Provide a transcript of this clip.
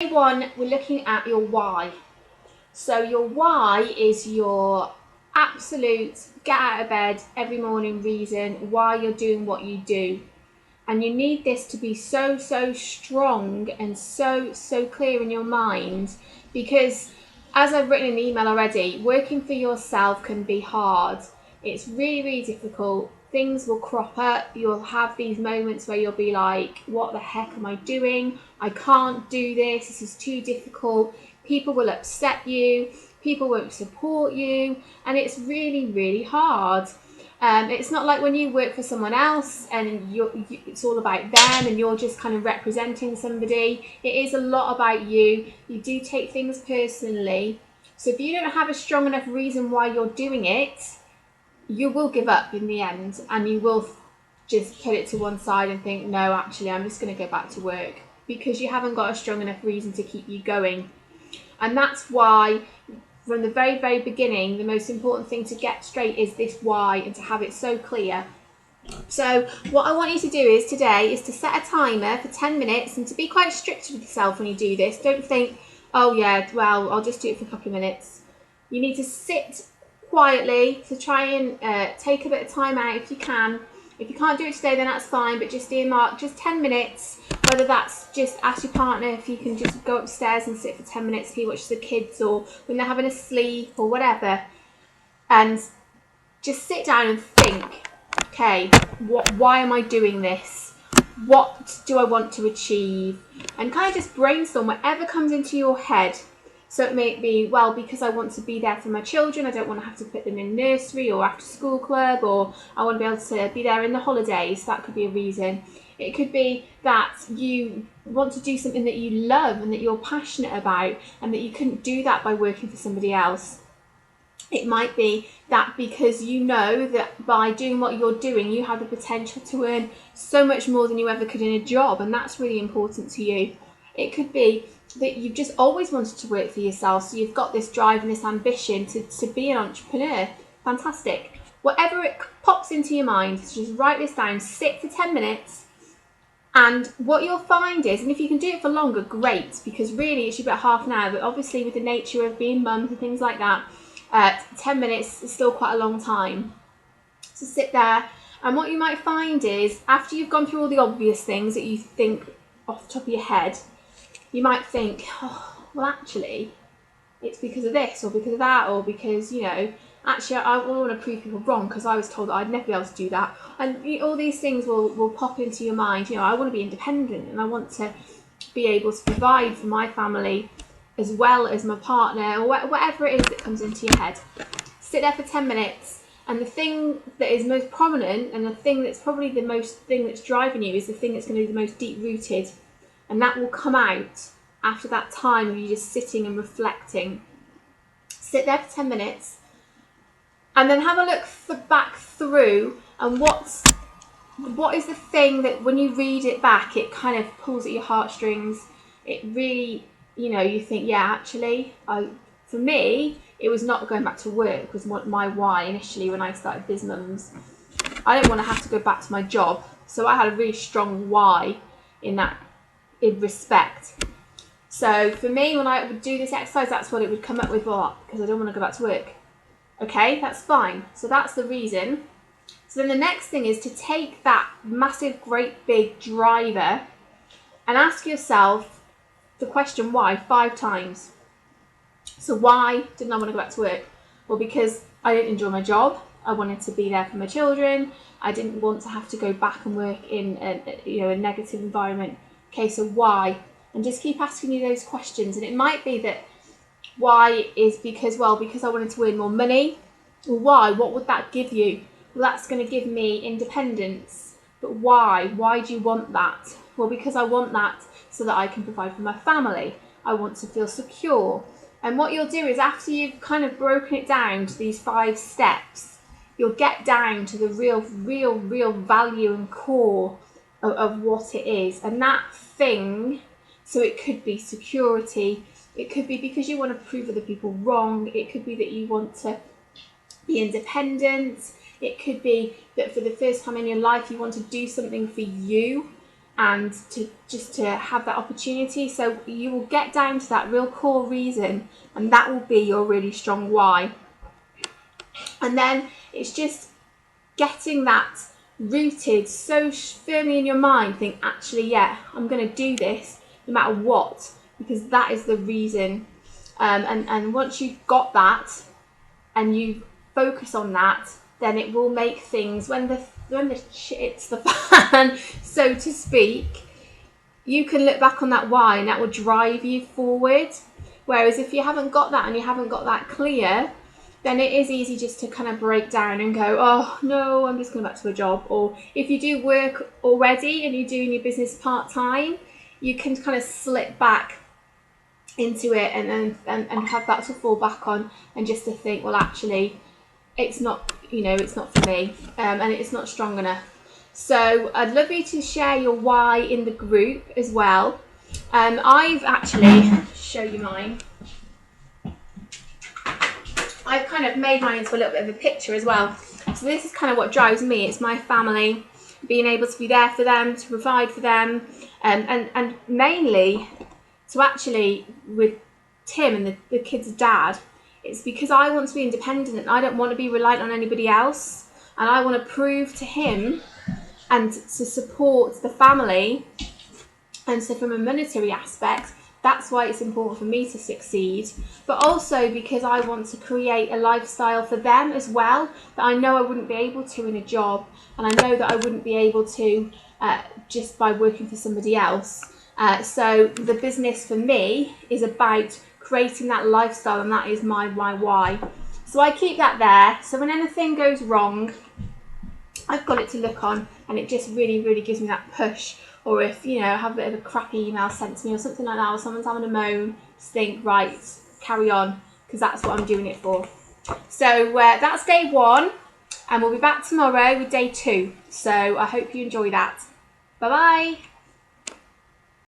Day one, we're looking at your why. So your why is your absolute get out of bed every morning reason why you're doing what you do. And you need this to be so strong and so clear in your mind, because as I've written in the email already, working for yourself can be hard. It's really difficult. Things will crop up. You'll have these moments where you'll be like, what the heck am I doing? I can't do this. This is too difficult. People will upset you. People won't support you. And it's really hard. It's not like when you work for someone else and it's all about them and you're just kind of representing somebody. It is a lot about you. You do take things personally. So if you don't have a strong enough reason why you're doing it, you will give up in the end, and you will just put it to one side and think, no, actually, I'm just going to go back to work, because you haven't got a strong enough reason to keep you going. And that's why, from the very beginning, the most important thing to get straight is this why, and to have it so clear. So what I want you to do is today is to set a timer for 10 minutes and to be quite strict with yourself when you do this. Don't think, oh yeah, well, I'll just do it for a couple of minutes. You need to sit quietly, to try and take a bit of time out if you can. If you can't do it today, then that's fine, but just earmark just 10 minutes, whether that's just ask your partner if you can just go upstairs and sit for 10 minutes, he watches the kids, or when they're having a sleep or whatever, and just sit down and think, okay, why am I doing this? What do I want to achieve? And kind of just brainstorm whatever comes into your head. So it may be, well, because I want to be there for my children, I don't want to have to put them in nursery or after school club, or I want to be able to be there in the holidays. That could be a reason. It could be that you want to do something that you love and that you're passionate about, and that you couldn't do that by working for somebody else. It might be that because you know that by doing what you're doing, you have the potential to earn so much more than you ever could in a job, and that's really important to you. It could be that you've just always wanted to work for yourself, so you've got this drive and this ambition to be an entrepreneur. Fantastic. Whatever it pops into your mind, just write this down, sit for 10 minutes, and what you'll find is, and if you can do it for longer, great, because really it should be about half an hour, but obviously with the nature of being mums and things like that, 10 minutes is still quite a long time. So sit there, and what you might find is, after you've gone through all the obvious things that you think off the top of your head, you might think, oh, well, actually, it's because of this, or because of that, or because, actually, I want to prove people wrong because I was told that I'd never be able to do that. And all these things will pop into your mind. I want to be independent, and I want to be able to provide for my family as well as my partner, or whatever it is that comes into your head. Sit there for 10 minutes, and the thing that is most prominent, and the thing that's probably the most thing that's driving you, is the thing that's going to be the most deep-rooted. And that will come out after that time of you just sitting and reflecting. Sit there for 10 minutes, and then have a look back through, and what is the thing that when you read it back, it kind of pulls at your heartstrings. It really, you think, yeah, actually, for me, it was not going back to work was my why initially when I started Biz Mums. I didn't want to have to go back to my job, so I had a really strong why in respect. So for me, when I would do this exercise, that's what it would come up with, because I don't want to go back to work. Okay, that's fine. So that's the reason. So then the next thing is to take that massive, great big driver and ask yourself the question why 5 times. So why didn't I want to go back to work? Well, because I didn't enjoy my job. I wanted to be there for my children. I didn't want to have to go back and work in a negative environment. Okay, so why? And just keep asking you those questions. And it might be that why is because I wanted to earn more money. Well, why? What would that give you? Well, that's going to give me independence. But why? Why do you want that? Well, because I want that so that I can provide for my family. I want to feel secure. And what you'll do is, after you've kind of broken it down to these 5 steps, you'll get down to the real value and core of what it is. And that thing, so it could be security, it could be because you want to prove other people wrong, it could be that you want to be independent, it could be that for the first time in your life you want to do something for you, and to have that opportunity. So you will get down to that real core reason, and that will be your really strong why. And then it's just getting that rooted so firmly in your mind. Think, actually, yeah, I'm going to do this no matter what, because that is the reason. And once you've got that and you focus on that, then it will make things, when the shit hits the fan, so to speak, you can look back on that why, and that will drive you forward. Whereas if you haven't got that and you haven't got that clear, then it is easy just to kind of break down and go, oh no, I'm just going back to a job. Or if you do work already and you're doing your business part-time, you can kind of slip back into it and have that to fall back on, and just to think, well, actually, it's not, it's not for me, and it's not strong enough. So I'd love you to share your why in the group as well. I've actually, show you mine. I've kind of made mine into a little bit of a picture as well. So this is kind of what drives me. It's my family, being able to be there for them, to provide for them, and mainly to actually, with Tim and the kids' dad, it's because I want to be independent and I don't want to be reliant on anybody else. And I want to prove to him and to support the family. And so from a monetary aspect, that's why it's important for me to succeed, but also because I want to create a lifestyle for them as well that I know I wouldn't be able to in a job, and I know that I wouldn't be able to just by working for somebody else. So the business for me is about creating that lifestyle, and that is my why. So I keep that there, so when anything goes wrong, I've got it to look on, and it just really, really gives me that push. Or if, I have a bit of a crappy email sent to me or something like that, or someone's having a moan, just think, right, carry on, because that's what I'm doing it for. So that's day 1, and we'll be back tomorrow with day 2. So I hope you enjoy that. Bye-bye.